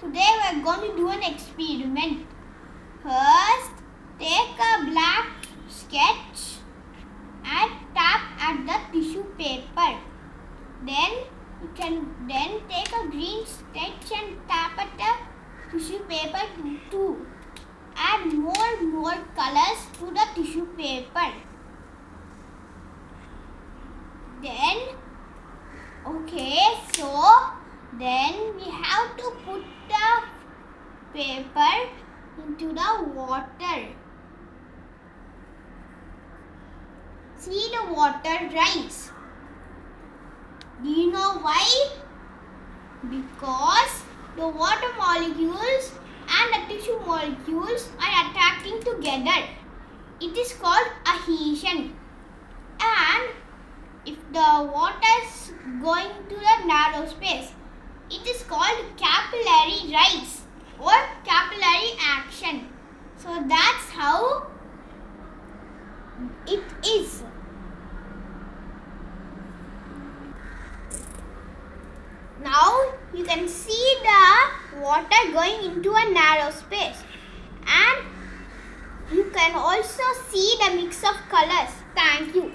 Today we are going to do an experiment. First, take a black sketch and tap at the tissue paper. Then you can take a green sketch and tap at the tissue paper too. Add more colors to the tissue paper. Then we have to put the paper into the water. See the water rise. Do you know why? Because the water molecules and the tissue molecules are attracting together. It is called adhesion. And if the water is going to the narrow space, it is called capillary rise or capillary action. So that's how it is. Now you can see the water going into a narrow space, and you can also see the mix of colors. Thank you.